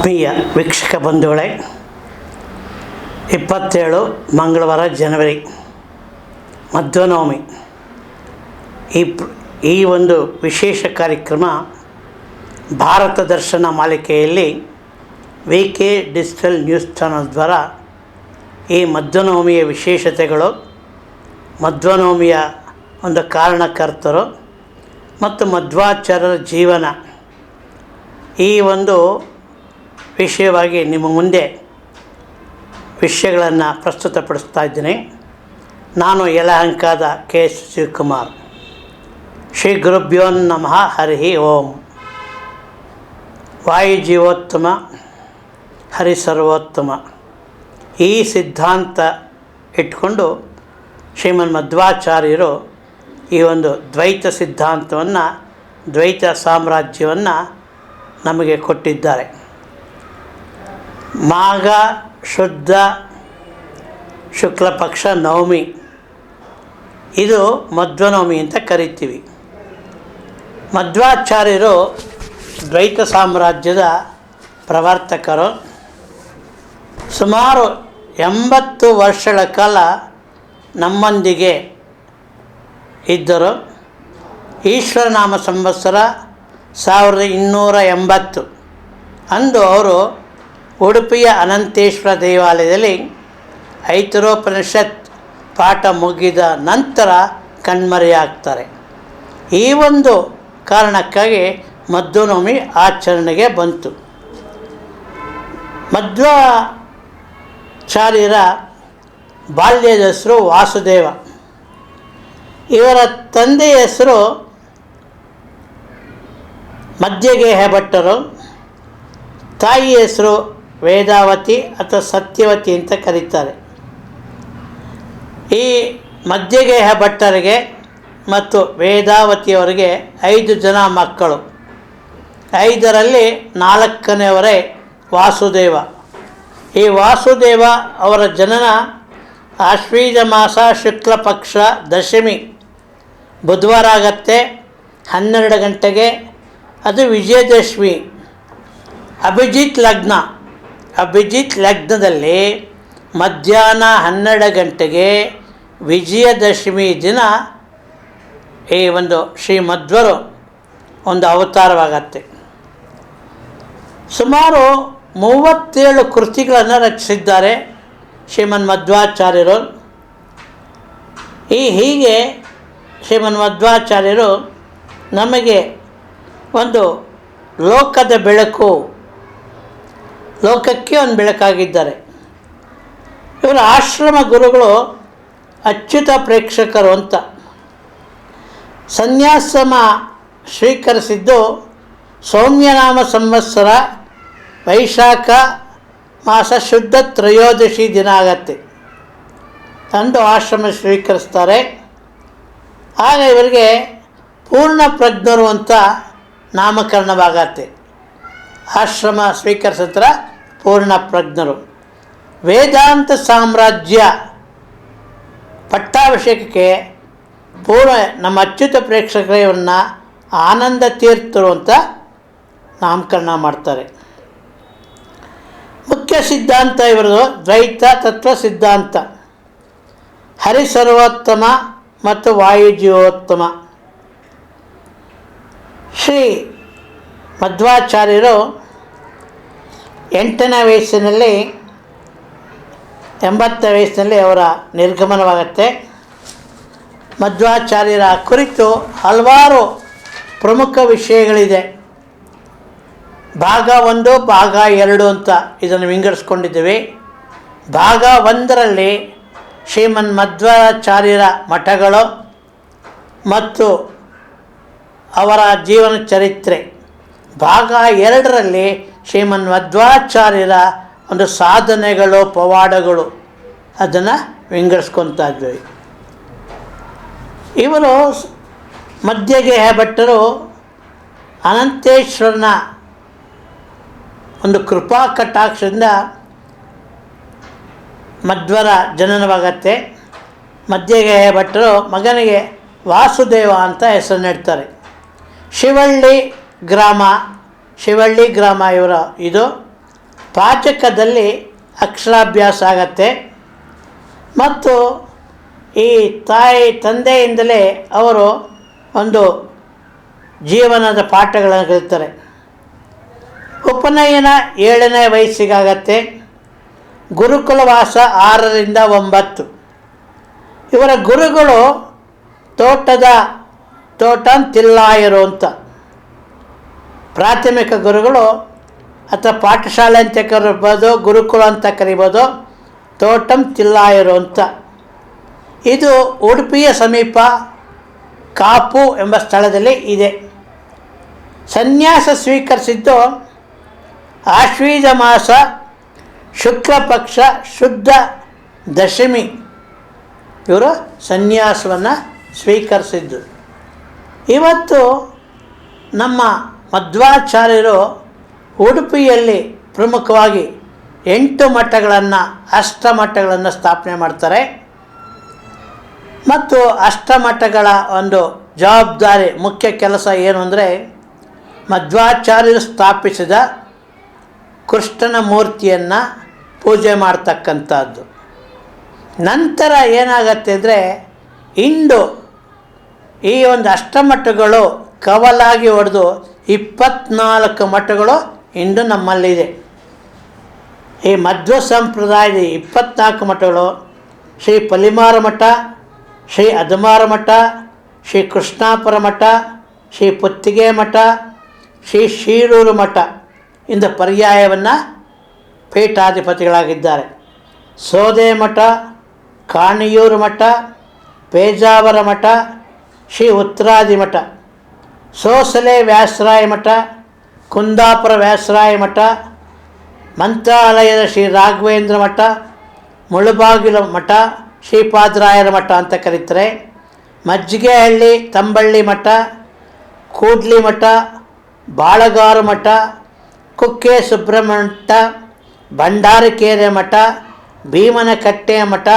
ಆತ್ಮೀಯ ವೀಕ್ಷಕ ಬಂಧುಗಳೇ, 27 ಮಂಗಳವಾರ ಜನವರಿ ಮಧ್ವನವಮಿ. ಈ ಒಂದು ವಿಶೇಷ ಕಾರ್ಯಕ್ರಮ ಭಾರತ ದರ್ಶನ ಮಾಲಿಕೆಯಲ್ಲಿ VK ಡಿಜಿಟಲ್ ನ್ಯೂಸ್ ಚಾನಲ್ ದ್ವಾರ ಈ ಮಧ್ವನವಮಿಯ ವಿಶೇಷತೆಗಳು, ಮಧ್ವನವಮಿಯ ಒಂದು ಕಾರಣಕರ್ತರು ಮತ್ತು ಮಧ್ವಾಚಾರ್ಯರ ಜೀವನ, ಈ ಒಂದು ವಿಷಯವಾಗಿ ನಿಮ್ಮ ಮುಂದೆ ವಿಷಯಗಳನ್ನು ಪ್ರಸ್ತುತಪಡಿಸ್ತಾ ಇದ್ದೀನಿ. ನಾನು ಯಲಹಂಕದ KS ಶಿವಕುಮಾರ್. ಶ್ರೀ ಗುರುಭ್ಯೋ ನಮಃ. ಹರಿ ಓಂ. ವಾಯುಜೀವೋತ್ತಮ, ಹರಿ ಸರ್ವೋತ್ತಮ. ಈ ಸಿದ್ಧಾಂತ ಇಟ್ಕೊಂಡು ಶ್ರೀಮನ್ ಮಧ್ವಾಚಾರ್ಯರು ಈ ಒಂದು ದ್ವೈತ ಸಿದ್ಧಾಂತವನ್ನು, ದ್ವೈತ ಸಾಮ್ರಾಜ್ಯವನ್ನು ನಮಗೆ ಕೊಟ್ಟಿದ್ದಾರೆ. ಮಾಘ ಶುದ್ಧ ಶುಕ್ಲ ಪಕ್ಷ ನವಮಿ, ಇದು ಮಧ್ವನವಮಿ ಅಂತ ಕರಿತೀವಿ. ಮಧ್ವಾಚಾರ್ಯರು ದ್ವೈತ ಸಾಮ್ರಾಜ್ಯದ ಪ್ರವರ್ತಕರು. ಸುಮಾರು 80 ವರ್ಷಗಳ ಕಾಲ ನಮ್ಮೊಂದಿಗೆ ಇದ್ದರು. ಈಶ್ವರನಾಮ ಸಂವತ್ಸರ 1280 ಅಂದು ಅವರು ಉಡುಪಿಯ ಅನಂತೇಶ್ವರ ದೇವಾಲಯದಲ್ಲಿ ಐತರೋಪನಿಷತ್ ಪಾಠ ಮುಗಿದ ನಂತರ ಕಣ್ಮರೆಯಾಗ್ತಾರೆ. ಈ ಒಂದು ಕಾರಣಕ್ಕಾಗಿ ಮಧ್ವನವಮಿ ಆಚರಣೆಗೆ ಬಂತು. ಮಧ್ವಾಚಾರ್ಯರ ಬಾಲ್ಯದ ಹೆಸರು ವಾಸುದೇವ. ಇವರ ತಂದೆಯ ಹೆಸರು ಮಧ್ಯಗೇಹ ಭಟ್ಟರು. ತಾಯಿ ಹೆಸರು ವೇದಾವತಿ ಅಥವಾ ಸತ್ಯವತಿ ಅಂತ ಕರೀತಾರೆ. ಈ ಮಧ್ಯಗೇಹ ಭಟ್ಟರಿಗೆ ಮತ್ತು ವೇದಾವತಿಯವರಿಗೆ 5 ಜನ ಮಕ್ಕಳು. 5ರಲ್ಲಿ 4ನೇಯವರೇ ವಾಸುದೇವ. ಈ ವಾಸುದೇವ ಅವರ ಜನನ ಆಶ್ವೀಜ ಮಾಸ ಶುಕ್ಲ ಪಕ್ಷ ದಶಮಿ ಬುಧವಾರ ಆಗತ್ತೆ, 12 ಗಂಟೆಗೆ. ಅದು ವಿಜಯದಶಮಿ. ಅಭಿಜಿತ್ ಲಗ್ನದಲ್ಲಿ ಮಧ್ಯಾಹ್ನ 12 ಗಂಟೆಗೆ ವಿಜಯದಶಮಿ ದಿನ ಈ ಒಂದು ಶ್ರೀ ಮಧ್ವರು ಒಂದು ಅವತಾರವಾಗತ್ತೆ. ಸುಮಾರು 37 ಕೃತಿಗಳನ್ನು ರಚಿಸಿದ್ದಾರೆ ಶ್ರೀಮನ್ ಮಧ್ವಾಚಾರ್ಯರು. ಹೀಗೆ ಶ್ರೀಮನ್ ಮಧ್ವಾಚಾರ್ಯರು ನಮಗೆ ಒಂದು ಲೋಕದ ಬೆಳಕು, ಲೋಕಕ್ಕೆ ಒಂದು ಬೆಳಕಾಗಿದ್ದಾರೆ. ಇವರ ಆಶ್ರಮ ಗುರುಗಳು ಅಚ್ಯುತ ಪ್ರೇಕ್ಷಕರು ಅಂತ. ಸನ್ಯಾಸಮ ಸ್ವೀಕರಿಸಿದ್ದು ಸೌಮ್ಯನಾಮ ಸಂವತ್ಸರ ವೈಶಾಖ ಮಾಸ ಶುದ್ಧ ತ್ರಯೋದಶಿ ದಿನ ಆಗತ್ತೆ ಅಂದು ಆಶ್ರಮ ಸ್ವೀಕರಿಸ್ತಾರೆ. ಆಗ ಇವರಿಗೆ ಪೂರ್ಣ ಪ್ರಜ್ಞರು ಅಂತ ನಾಮಕರಣವಾಗತ್ತೆ. ಆಶ್ರಮ ಸ್ವೀಕರಿಸಿದ್ರ ಪೂರ್ಣ ಪ್ರಜ್ಞರು. ವೇದಾಂತ ಸಾಮ್ರಾಜ್ಯ ಪಟ್ಟಾಭಿಷೇಕಕ್ಕೆ ಪೂರ್ವ ನಮ್ಮ ಅಚ್ಯುತ ಪ್ರೇಕ್ಷಕರನ್ನ ಆನಂದ ತೀರ್ಥರು ಅಂತ ನಾಮಕರಣ ಮಾಡ್ತಾರೆ. ಮುಖ್ಯ ಸಿದ್ಧಾಂತ ಇವರದು ದ್ವೈತ ತತ್ವ ಸಿದ್ಧಾಂತ. ಹರಿ ಸರ್ವೋತ್ತಮ ಮತ್ತು ವಾಯುಜೀವೋತ್ತಮ. ಶ್ರೀ ಮಧ್ವಾಚಾರ್ಯರು 8ನೇ ವಯಸ್ಸಿನಲ್ಲಿ 80ನೇ ವಯಸ್ಸಿನಲ್ಲಿ ಅವರ ನಿರ್ಗಮನವಾಗುತ್ತೆ. ಮಧ್ವಾಚಾರ್ಯರ ಕುರಿತು ಹಲವಾರು ಪ್ರಮುಖ ವಿಷಯಗಳಿದೆ. ಭಾಗ 1, ಭಾಗ 2 ಅಂತ ಇದನ್ನು ವಿಂಗಡಿಸ್ಕೊಂಡಿದ್ದೀವಿ. ಭಾಗ 1ರಲ್ಲಿ ಶ್ರೀಮನ್ ಮಧ್ವಾಚಾರ್ಯರ ಮಠಗಳು ಮತ್ತು ಅವರ ಜೀವನ ಚರಿತ್ರೆ. ಭಾಗ 2ರಲ್ಲಿ ಶ್ರೀಮನ್ ಮಧ್ವಾಚಾರ್ಯರ ಒಂದು ಸಾಧನೆಗಳು, ಪವಾಡಗಳು, ಅದನ್ನು ವಿಂಗಡಿಸ್ಕೊತಾ ಇದ್ವಿ. ಇವರು ಮಧ್ಯಗೇಹ ಭಟ್ಟರು ಅನಂತೇಶ್ವರನ ಒಂದು ಕೃಪಾ ಕಟಾಕ್ಷದಿಂದ ಮಧ್ವರ ಜನನವಾಗತ್ತೆ. ಮಧ್ಯಗೇಹ ಭಟ್ಟರು ಮಗನಿಗೆ ವಾಸುದೇವ ಅಂತ ಹೆಸರು ನೀಡ್ತಾರೆ. ಶಿವಳ್ಳಿ ಗ್ರಾಮ ಇವರ ಇದು ಪಾಚಕದಲ್ಲಿ ಅಕ್ಷರಾಭ್ಯಾಸ ಆಗತ್ತೆ ಮತ್ತು ಈ ತಂದೆಯಿಂದಲೇ ಅವರು ಒಂದು ಜೀವನದ ಪಾಠಗಳನ್ನು ಕಲಿತಾರೆ. ಉಪನಯನ 7ನೇ ವಯಸ್ಸಿಗಾಗತ್ತೆ. ಗುರುಕುಲವಾಸ 6ರಿಂದ 9. ಇವರ ಗುರುಗಳು ತೋಟಂ ತಿಲ್ಲಾಯರು ಅಂತ. ಪ್ರಾಥಮಿಕ ಗುರುಗಳು ಅಥವಾ ಪಾಠಶಾಲೆ ಅಂತ ಕರಿಬೋದು, ಗುರುಕುಲ ಅಂತ ಕರಿಬೋದು, ತೋಟಂ ತಿಲ್ಲಾಯರು ಅಂತ. ಇದು ಉಡುಪಿಯ ಸಮೀಪ ಕಾಪು ಎಂಬ ಸ್ಥಳದಲ್ಲಿ ಇದೆ. ಸನ್ಯಾಸ ಸ್ವೀಕರಿಸಿದ್ದು ಆಶ್ವೀಜ ಮಾಸ ಶುಕ್ಲ ಪಕ್ಷ ಶುದ್ಧ ದಶಮಿ ಇವರು ಸನ್ಯಾಸವನ್ನು ಸ್ವೀಕರಿಸಿದ್ದು. ಇವತ್ತು ನಮ್ಮ ಮಧ್ವಾಚಾರ್ಯರು ಉಡುಪಿಯಲ್ಲಿ ಪ್ರಮುಖವಾಗಿ 8 ಮಠಗಳನ್ನು ಅಷ್ಟಮಠಗಳನ್ನು ಸ್ಥಾಪನೆ ಮಾಡ್ತಾರೆ ಮತ್ತು ಅಷ್ಟಮಠಗಳ ಒಂದು ಜವಾಬ್ದಾರಿ ಮುಖ್ಯ ಕೆಲಸ ಏನು ಅಂದರೆ ಮಧ್ವಾಚಾರ್ಯರು ಸ್ಥಾಪಿಸಿದ ಕೃಷ್ಣನ ಮೂರ್ತಿಯನ್ನು ಪೂಜೆ ಮಾಡ್ತಕ್ಕಂಥದ್ದು. ನಂತರ ಏನಾಗತ್ತೆ ಅಂದರೆ ಇಂದು ಈ ಒಂದು ಅಷ್ಟಮಠಗಳು ಕವಲಾಗಿ ಹೊಡೆದು 24 ಮಠಗಳು ಇಂದು ನಮ್ಮಲ್ಲಿದೆ. ಈ ಮಧ್ವ ಸಂಪ್ರದಾಯದ 24 ಮಠಗಳು ಶ್ರೀ ಪಲಿಮಾರ ಮಠ, ಶ್ರೀ ಅದಮಾರ ಮಠ, ಶ್ರೀ ಕೃಷ್ಣಾಪುರ ಮಠ, ಶ್ರೀ ಪುತ್ತಿಗೆ ಮಠ, ಶ್ರೀ ಶೀರೂರು ಮಠ ಇಂದ ಪರ್ಯಾಯವನ್ನು ಪೀಠಾಧಿಪತಿಗಳಾಗಿದ್ದಾರೆ. ಸೋದೆ ಮಠ, ಕಾಣಿಯೂರು ಮಠ, ಪೇಜಾವರ ಮಠ, ಶ್ರೀ ಉತ್ತರಾದಿ ಮಠ, ಸೋಸಲೆ ವ್ಯಾಸರಾಯ ಮಠ, ಕುಂದಾಪುರ ವ್ಯಾಸರಾಯ ಮಠ, ಮಂತ್ರಾಲಯದ ಶ್ರೀ ರಾಘವೇಂದ್ರ ಮಠ, ಮುಳುಬಾಗಿಲು ಮಠ, ಶ್ರೀಪಾದರಾಯರ ಮಠ ಅಂತ ಕರೀತಾರೆ. ಮಜ್ಜಿಗೆಹಳ್ಳಿ ತಂಬಳ್ಳಿ ಮಠ, ಕೂಡ್ಲಿ ಮಠ, ಬಾಳಗಾರು ಮಠ, ಕುಕ್ಕೆ ಸುಬ್ರಹ್ಮಣ್ಯ ಮಠ, ಭಂಡಾರಕೆರೆ ಮಠ, ಭೀಮನಕಟ್ಟೆ ಮಠ,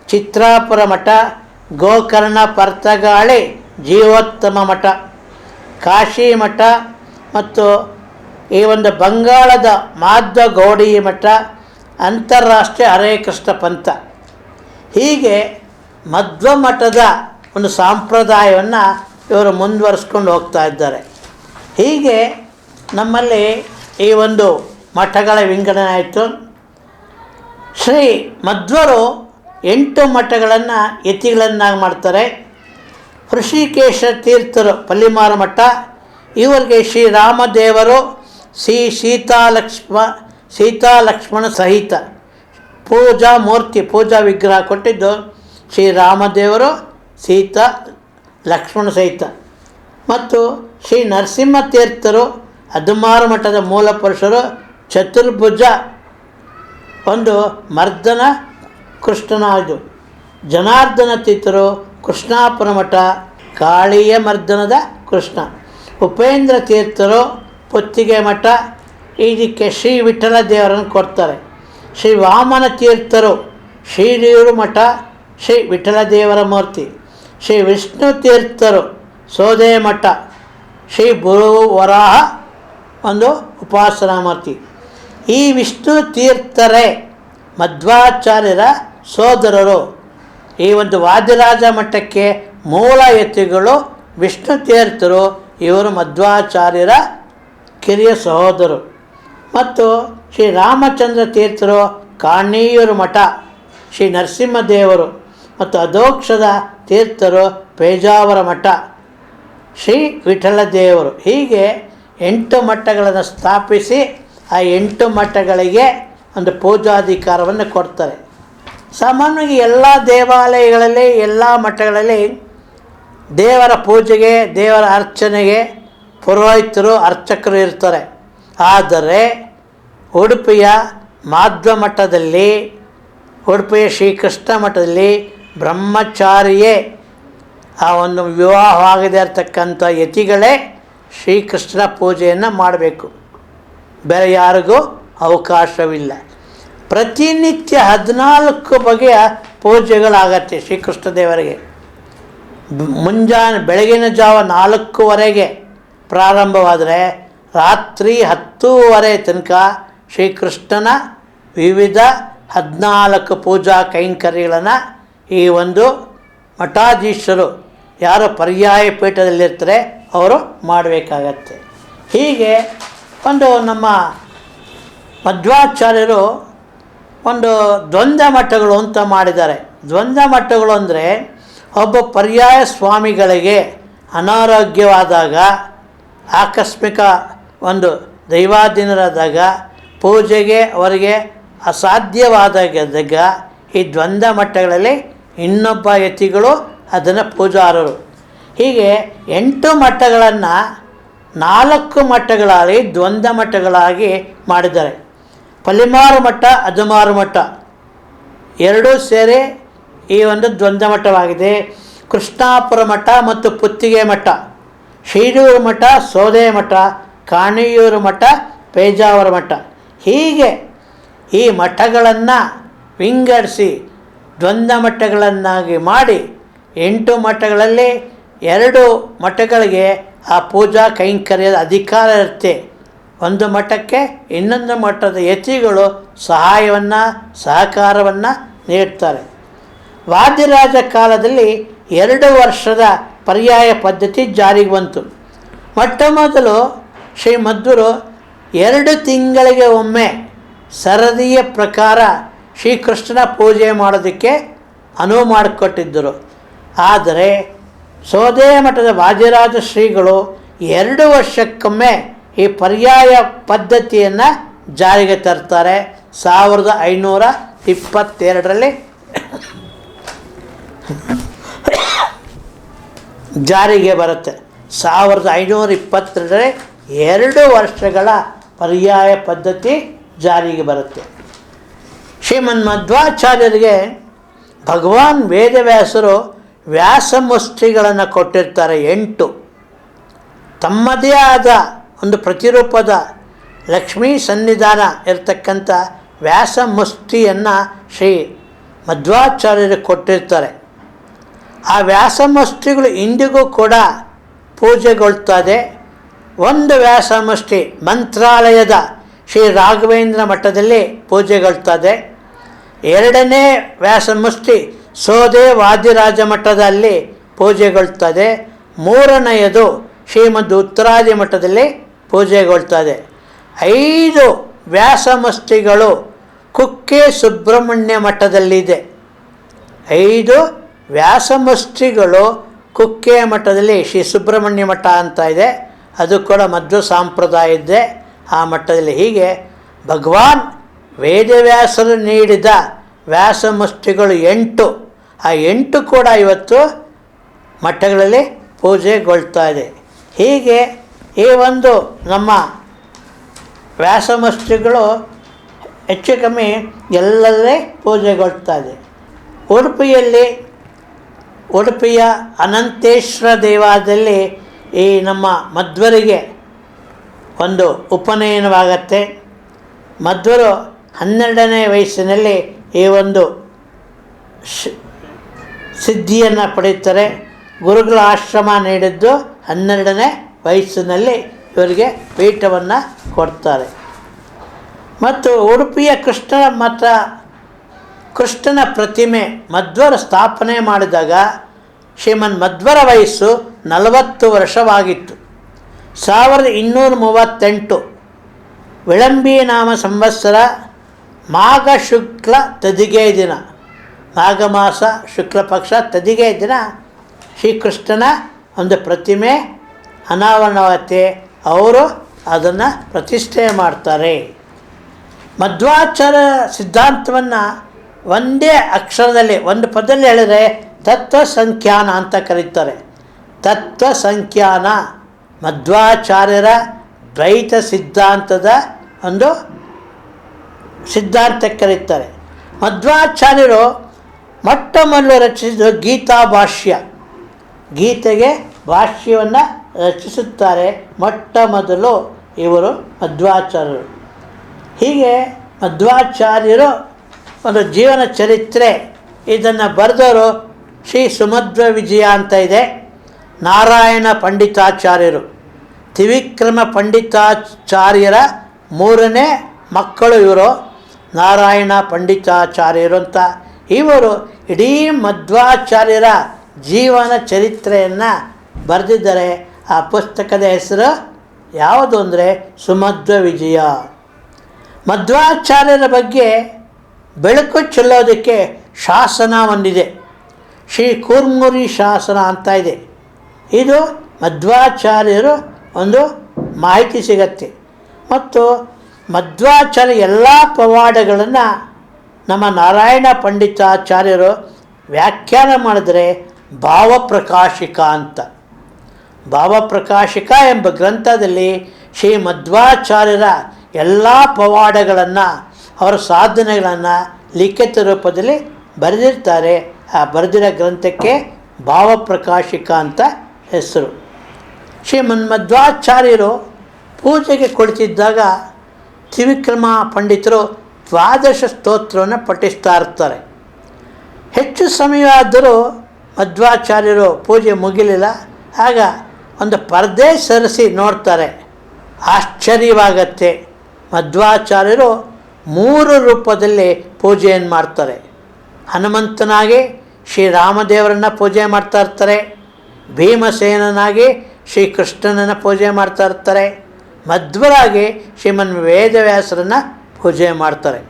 ಚಿತ್ರಾಪುರ ಮಠ, ಗೋಕರ್ಣ ಪರ್ತಗಾಳಿ ಜೀವೋತ್ತಮ ಮಠ, ಕಾಶಿ ಮಠ ಮತ್ತು ಈ ಒಂದು ಬಂಗಾಳದ ಮಾಧ್ವ ಗೌಡಿ ಮಠ, ಅಂತಾರಾಷ್ಟ್ರೀಯ ಹರೇ ಕೃಷ್ಣ ಪಂಥ. ಹೀಗೆ ಮಧ್ವ ಮಠದ ಒಂದು ಸಂಪ್ರದಾಯವನ್ನು ಇವರು ಮುಂದುವರಿಸ್ಕೊಂಡು ಹೋಗ್ತಾ ಇದ್ದಾರೆ. ಹೀಗೆ ನಮ್ಮಲ್ಲಿ ಈ ಒಂದು ಮಠಗಳ ವಿಂಗಡಣೆ ಆಯಿತು. ಶ್ರೀ ಮಧ್ವರು 8 ಮಠಗಳನ್ನು ಯತಿಗಳನ್ನಾಗಿ ಮಾಡ್ತಾರೆ. ಋಷಿಕೇಶ ತೀರ್ಥರು ಪಲ್ಲಿಮಾರ ಮಠ, ಇವರಿಗೆ ಶ್ರೀರಾಮದೇವರು ಸೀತಾಲಕ್ಷ್ಮಣ ಸಹಿತ ಪೂಜಾ ವಿಗ್ರಹ ಕೊಟ್ಟಿದ್ದು ಶ್ರೀರಾಮದೇವರು ಸೀತಾ ಲಕ್ಷ್ಮಣ ಸಹಿತ. ಮತ್ತು ಶ್ರೀ ನರಸಿಂಹ ತೀರ್ಥರು ಅದಮಾರು ಮಠದ ಮೂಲ ಪುರುಷರು, ಚತುರ್ಭುಜ ಒಂದು ಮರ್ದನ ಕೃಷ್ಣನ ಇದು. ಜನಾರ್ದನ ತೀರ್ಥರು ಕೃಷ್ಣಾಪುರ ಮಠ, ಕಾಳಿಯ ಮರ್ದನದ ಕೃಷ್ಣ. ಉಪೇಂದ್ರ ತೀರ್ಥರು ಪುತ್ತಿಗೆ ಮಠ, ಇದಕ್ಕೆ ಶ್ರೀ ವಿಠಲ ದೇವರನ್ನು ಕೊಡ್ತಾರೆ. ಶ್ರೀ ವಾಮನ ತೀರ್ಥರು ಶ್ರೀರೂರು ಮಠ, ಶ್ರೀ ವಿಠಲ ದೇವರ ಮೂರ್ತಿ. ಶ್ರೀ ವಿಷ್ಣು ತೀರ್ಥರು ಸೋದೆ ಮಠ, ಶ್ರೀ ವರಾಹ ಒಂದು ಉಪಾಸನಾ ಮೂರ್ತಿ. ಈ ವಿಷ್ಣು ತೀರ್ಥರೇ ಮಧ್ವಾಚಾರ್ಯರ ಸೋದರರು. ಈ ಒಂದು ವಾದಿರಾಜ ಮಠಕ್ಕೆ ಮೂಲ ಯತಿಗಳು ವಿಷ್ಣು ತೀರ್ಥರು, ಇವರು ಮಧ್ವಾಚಾರ್ಯರ ಕಿರಿಯ ಸಹೋದರು. ಮತ್ತು ಶ್ರೀ ರಾಮಚಂದ್ರ ತೀರ್ಥರು ಕಾಣಿಯೂರು ಮಠ, ಶ್ರೀ ನರಸಿಂಹದೇವರು ಮತ್ತು ಅಧೋಕ್ಷದ ತೀರ್ಥರು ಪೇಜಾವರ ಮಠ, ಶ್ರೀ ವಿಠಲ ದೇವರು. ಹೀಗೆ 8 ಮಠಗಳನ್ನು ಸ್ಥಾಪಿಸಿ ಆ 8 ಮಠಗಳಿಗೆ ಒಂದು ಪೂಜಾಧಿಕಾರವನ್ನು ಕೊಡ್ತಾರೆ. ಸಾಮಾನ್ಯವಾಗಿ ಎಲ್ಲ ದೇವಾಲಯಗಳಲ್ಲಿ ಎಲ್ಲ ಮಠಗಳಲ್ಲಿ ದೇವರ ಪೂಜೆಗೆ ದೇವರ ಅರ್ಚನೆಗೆ ಪುರೋಹಿತರು ಅರ್ಚಕರು ಇರ್ತಾರೆ. ಆದರೆ ಉಡುಪಿಯ ಮಾಧ್ವ ಮಠದಲ್ಲಿ, ಉಡುಪಿಯ ಶ್ರೀಕೃಷ್ಣ ಮಠದಲ್ಲಿ ಬ್ರಹ್ಮಚಾರಿಯೇ ಆ ಒಂದು ವಿವಾಹವಾಗದೇ ಇರತಕ್ಕಂಥ ಯತಿಗಳೇ ಶ್ರೀಕೃಷ್ಣ ಪೂಜೆಯನ್ನು ಮಾಡಬೇಕು, ಬೇರೆ ಯಾರಿಗೂ ಅವಕಾಶವಿಲ್ಲ. ಪ್ರತಿನಿತ್ಯ 14 ಬಗೆಯ ಪೂಜೆಗಳಾಗತ್ತೆ ಶ್ರೀಕೃಷ್ಣ ದೇವರಿಗೆ. ಮುಂಜಾನೆ ಬೆಳಗಿನ ಜಾವ 4:15 ಪ್ರಾರಂಭವಾದರೆ ರಾತ್ರಿ 10:30 ತನಕ ಶ್ರೀಕೃಷ್ಣನ ವಿವಿಧ 14 ಪೂಜಾ ಕೈಂಕರ್ಯಗಳನ್ನು ಈ ಒಂದು ಮಠಾಧೀಶರು ಯಾರು ಪರ್ಯಾಯ ಪೀಠದಲ್ಲಿರ್ತಾರೆ ಅವರು ಮಾಡಬೇಕಾಗತ್ತೆ. ಹೀಗೆ ಒಂದು ನಮ್ಮ ಮಧ್ವಾಚಾರ್ಯರು ಒಂದು ದ್ವಂದ್ವ ಮಠಗಳು ಅಂತ ಮಾಡಿದ್ದಾರೆ. ದ್ವಂದ್ವ ಮಠಗಳು ಅಂದರೆ ಒಬ್ಬ ಪರ್ಯಾಯ ಸ್ವಾಮಿಗಳಿಗೆ ಅನಾರೋಗ್ಯವಾದಾಗ, ಆಕಸ್ಮಿಕ ಒಂದು ದೈವಾಧೀನರಾದಾಗ, ಪೂಜೆಗೆ ಅವರಿಗೆ ಅಸಾಧ್ಯವಾದಾಗ ಈ ದ್ವಂದ್ವ ಮಠಗಳಲ್ಲಿ ಇನ್ನೊಬ್ಬ ಯತಿಗಳು ಅದನ್ನು ಪೂಜಾರರು. ಹೀಗೆ 8 ಮಠಗಳನ್ನು 4 ಮಠಗಳಾಗಿ ದ್ವಂದ್ವ ಮಠಗಳಾಗಿ ಮಾಡಿದ್ದಾರೆ. ಪಲಿಮಾರು ಮಠ, ಅದುಮಾರು ಮಠ ಎರಡೂ ಸೇರಿ ಈ ಒಂದು ದ್ವಂದ್ವ ಮಠವಾಗಿದೆ. ಕೃಷ್ಣಾಪುರ ಮಠ ಮತ್ತು ಪುತ್ತಿಗೆ ಮಠ, ಶೀರೂರು ಮಠ, ಸೋದೆ ಮಠ, ಕಾಣಿಯೂರು ಮಠ, ಪೇಜಾವರ ಮಠ. ಹೀಗೆ ಈ ಮಠಗಳನ್ನು ವಿಂಗಡಿಸಿ ದ್ವಂದ್ವ ಮಠಗಳನ್ನಾಗಿ ಮಾಡಿ 8 ಮಠಗಳಲ್ಲಿ 2 ಮಠಗಳಿಗೆ ಆ ಪೂಜಾ ಕೈಂಕರ್ಯದ ಅಧಿಕಾರ ಇರುತ್ತೆ. ಒಂದು ಮಠಕ್ಕೆ ಇನ್ನೊಂದು ಮಠದ ಯತಿಗಳು ಸಹಾಯವನ್ನು ಸಹಕಾರವನ್ನು ನೀಡ್ತಾರೆ. ವಾದಿರಾಜ ಕಾಲದಲ್ಲಿ 2 ವರ್ಷದ ಪರ್ಯಾಯ ಪದ್ಧತಿ ಜಾರಿಗೆ ಬಂತು. ಮೊಟ್ಟ ಮೊದಲು ಶ್ರೀ ಮಧ್ವರು 2 ತಿಂಗಳಿಗೆ ಒಮ್ಮೆ ಸರದಿಯ ಪ್ರಕಾರ ಶ್ರೀಕೃಷ್ಣನ ಪೂಜೆ ಮಾಡೋದಕ್ಕೆ ಅನುವು ಮಾಡಿಕೊಟ್ಟಿದ್ದರು. ಆದರೆ ಸೋದೆ ಮಠದ ವಾದಿರಾಜ ಶ್ರೀಗಳು 2 ವರ್ಷಕ್ಕೊಮ್ಮೆ ಈ ಪರ್ಯಾಯ ಪದ್ಧತಿಯನ್ನು ಜಾರಿಗೆ ತರ್ತಾರೆ. 1522ರಲ್ಲಿ ಜಾರಿಗೆ ಬರುತ್ತೆ. 1522ರಲ್ಲಿ 2 ವರ್ಷಗಳ ಪರ್ಯಾಯ ಪದ್ಧತಿ ಜಾರಿಗೆ ಬರುತ್ತೆ. ಶ್ರೀಮನ್ ಮಧ್ವಾಚಾರ್ಯರಿಗೆ ಭಗವಾನ್ ವೇದವ್ಯಾಸರು ವ್ಯಾಸಮುಷ್ಟಿಗಳನ್ನು ಕೊಟ್ಟಿರ್ತಾರೆ 8. ತಮ್ಮದೇ ಆದ ಒಂದು ಪ್ರತಿರೂಪದ ಲಕ್ಷ್ಮೀ ಸನ್ನಿಧಾನ ಇರತಕ್ಕಂಥ ವ್ಯಾಸಮುಷ್ಟಿಯನ್ನು ಶ್ರೀ ಮಧ್ವಾಚಾರ್ಯರು ಕೊಟ್ಟಿರ್ತಾರೆ. ಆ ವ್ಯಾಸಮುಷ್ಟಿಗಳು ಇಂದಿಗೂ ಕೂಡ ಪೂಜೆಗೊಳ್ತದೆ. ಒಂದು ವ್ಯಾಸಮುಷ್ಟಿ ಮಂತ್ರಾಲಯದ ಶ್ರೀ ರಾಘವೇಂದ್ರ ಮಠದಲ್ಲಿ ಪೂಜೆಗೊಳ್ತದೆ. 2ನೇ ವ್ಯಾಸಮುಷ್ಟಿ ಸೋದೆ ವಾದಿರಾಜ ಮಠದಲ್ಲಿ ಪೂಜೆಗೊಳ್ತದೆ. 3ನೇಯದು ಶ್ರೀಮದ್ ಉತ್ತರಾದಿ ಮಠದಲ್ಲಿ ಪೂಜೆಗೊಳ್ತದೆ. 5 ವ್ಯಾಸಮುಷ್ಟಿಗಳು ಕುಕ್ಕೆ ಸುಬ್ರಹ್ಮಣ್ಯ ಮಠದಲ್ಲಿದೆ. 5 ವ್ಯಾಸಮುಷ್ಟಿಗಳು ಕುಕ್ಕೆ ಮಠದಲ್ಲಿ ಶ್ರೀ ಸುಬ್ರಹ್ಮಣ್ಯ ಮಠ ಅಂತ ಇದೆ, ಅದು ಕೂಡ ಮಧ್ವ ಸಂಪ್ರದಾಯ ಇದೆ ಆ ಮಠದಲ್ಲಿ. ಹೀಗೆ ಭಗವಾನ್ ವೇದವ್ಯಾಸರು ನೀಡಿದ ವ್ಯಾಸಮುಷ್ಟಿಗಳು 8. ಆ 8 ಕೂಡ ಇವತ್ತು ಮಠಗಳಲ್ಲಿ ಪೂಜೆಗೊಳ್ತಾ ಇದೆ. ಹೀಗೆ ಈ ಒಂದು ನಮ್ಮ ವ್ಯಾಸಮುಷ್ಟಿಗಳು ಹೆಚ್ಚು ಕಮ್ಮಿ ಎಲ್ಲರೇ ಪೂಜೆಗೊಳ್ತಾ ಇದೆ. ಉಡುಪಿಯ ಅನಂತೇಶ್ವರ ದೇವಾಲಯದಲ್ಲಿ ಈ ನಮ್ಮ ಮಧ್ವರಿಗೆ ಒಂದು ಉಪನಯನವಾಗತ್ತೆ. ಮಧ್ವರು 12ನೇ ವಯಸ್ಸಿನಲ್ಲಿ ಈ ಒಂದು ಸಿದ್ಧಿಯನ್ನು ಪಡೆಯುತ್ತಾರೆ. ಗುರುಗಳ ಆಶ್ರಮ ನೀಡಿದ್ದು 12ನೇ ವಯಸ್ಸಿನಲ್ಲಿ ಇವರಿಗೆ ಪೀಠವನ್ನು ಕೊಡ್ತಾರೆ. ಮತ್ತು ಉಡುಪಿಯ ಕೃಷ್ಣನ ಪ್ರತಿಮೆ ಮಧ್ವರ ಸ್ಥಾಪನೆ ಮಾಡಿದಾಗ ಶ್ರೀಮನ್ ಮಧ್ವರ ವಯಸ್ಸು 40 ವರ್ಷವಾಗಿತ್ತು. 1238 ವಿಳಂಬಿ ನಾಮ ಸಂವತ್ಸರ ಮಾಘ ಶುಕ್ಲ ತದಿಗೆ ದಿನ, ಮಾಘ ಮಾಸ ಶುಕ್ಲ ಪಕ್ಷ ತದಿಗೆ ದಿನ ಶ್ರೀಕೃಷ್ಣನ ಒಂದು ಪ್ರತಿಮೆ ಅನಾವರಣವಾಗುತ್ತೆ. ಅವರು ಅದನ್ನು ಪ್ರತಿಷ್ಠೆ ಮಾಡ್ತಾರೆ. ಮಧ್ವಾಚಾರ್ಯ ಸಿದ್ಧಾಂತವನ್ನು ಒಂದೇ ಅಕ್ಷರದಲ್ಲಿ ಒಂದು ಪದದಲ್ಲಿ ಹೇಳಿದರೆ ತತ್ವಸಂಖ್ಯಾನ ಅಂತ ಕರೀತಾರೆ. ತತ್ವಸಂಖ್ಯಾನ ಮಧ್ವಾಚಾರ್ಯರ ದ್ವೈತ ಸಿದ್ಧಾಂತದ ಒಂದು ಸಿದ್ಧಾಂತಕ್ಕೆ ಕರೀತಾರೆ. ಮಧ್ವಾಚಾರ್ಯರು ಮೊಟ್ಟ ಮೊದಲು ರಚಿಸಿದ ಗೀತಾ ಭಾಷ್ಯ, ಗೀತೆಗೆ ಭಾಷ್ಯವನ್ನು ರಚಿಸುತ್ತಾರೆ ಮೊಟ್ಟ ಮೊದಲು ಇವರು ಮಧ್ವಾಚಾರ್ಯರು. ಹೀಗೆ ಮಧ್ವಾಚಾರ್ಯರು ಒಂದು ಜೀವನ ಚರಿತ್ರೆ ಇದನ್ನು ಬರೆದವರು ಶ್ರೀ ಸುಮಧ್ವ ವಿಜಯ ಅಂತ ಇದೆ. ನಾರಾಯಣ ಪಂಡಿತಾಚಾರ್ಯರು ತ್ರಿವಿಕ್ರಮ ಪಂಡಿತಾಚಾರ್ಯರ 3ನೇ ಮಕ್ಕಳು ಇವರು ನಾರಾಯಣ ಪಂಡಿತಾಚಾರ್ಯರು ಅಂತ. ಇವರು ಇಡೀ ಮಧ್ವಾಚಾರ್ಯರ ಜೀವನ ಚರಿತ್ರೆಯನ್ನು ಬರೆದಿದ್ದಾರೆ. ಆ ಪುಸ್ತಕದ ಹೆಸರು ಯಾವುದು ಅಂದರೆ ಸುಮಧ್ವ ವಿಜಯ. ಮಧ್ವಾಚಾರ್ಯರ ಬಗ್ಗೆ ಬೆಳಕು ಚೆಲ್ಲೋದಕ್ಕೆ ಶಾಸನ ಒಂದಿದೆ, ಶ್ರೀ ಕೂರ್ಮುರಿ ಶಾಸನ ಅಂತ ಇದೆ. ಇದು ಮಧ್ವಾಚಾರ್ಯರು ಒಂದು ಮಾಹಿತಿ ಸಿಗತ್ತೆ. ಮತ್ತು ಮಧ್ವಾಚಾರ್ಯ ಎಲ್ಲ ಪವಾಡಗಳನ್ನು ನಮ್ಮ ನಾರಾಯಣ ಪಂಡಿತಾಚಾರ್ಯರು ವ್ಯಾಖ್ಯಾನ ಮಾಡಿದರೆ ಭಾವಪ್ರಕಾಶಿಕ ಅಂತ. ಭಾವಪ್ರಕಾಶಿಕ ಎಂಬ ಗ್ರಂಥದಲ್ಲಿ ಶ್ರೀ ಮಧ್ವಾಚಾರ್ಯರ ಎಲ್ಲ ಪವಾಡಗಳನ್ನು, ಅವರ ಸಾಧನೆಗಳನ್ನು ಲಿಖಿತ ರೂಪದಲ್ಲಿ ಬರೆದಿರ್ತಾರೆ. ಆ ಬರೆದಿರೋ ಗ್ರಂಥಕ್ಕೆ ಭಾವಪ್ರಕಾಶಿಕ ಅಂತ ಹೆಸರು. ಶ್ರೀಮನ್ಮಧ್ವಾಚಾರ್ಯರು ಪೂಜೆಗೆ ಕುಳಿತಿದ್ದಾಗ ತ್ರಿವಿಕ್ರಮ ಪಂಡಿತರು ದ್ವಾದಶ ಸ್ತೋತ್ರವನ್ನು ಪಠಿಸ್ತಾ ಇರ್ತಾರೆ. ಹೆಚ್ಚು ಸಮಯ ಆದರೂ ಮಧ್ವಾಚಾರ್ಯರು ಪೂಜೆ ಮುಗಿಲಿಲ್ಲ. ಆಗ ಒಂದು ಪರದೆ ಸರಿಸಿ ನೋಡ್ತಾರೆ. ಆಶ್ಚರ್ಯವಾಗತ್ತೆ. ಮಧ್ವಾಚಾರ್ಯರು 3 ರೂಪದಲ್ಲಿ ಪೂಜೆಯನ್ನು ಮಾಡ್ತಾರೆ. ಹನುಮಂತನಾಗಿ ಶ್ರೀರಾಮದೇವರನ್ನು ಪೂಜೆ ಮಾಡ್ತಾ ಇರ್ತಾರೆ, ಭೀಮಸೇನನಾಗಿ ಶ್ರೀಕೃಷ್ಣನನ್ನು ಪೂಜೆ ಮಾಡ್ತಾ ಇರ್ತಾರೆ, ಮಧ್ವರಾಗಿ ಶ್ರೀಮನ್ ವೇದವ್ಯಾಸರನ್ನು ಪೂಜೆ ಮಾಡ್ತಾರೆ.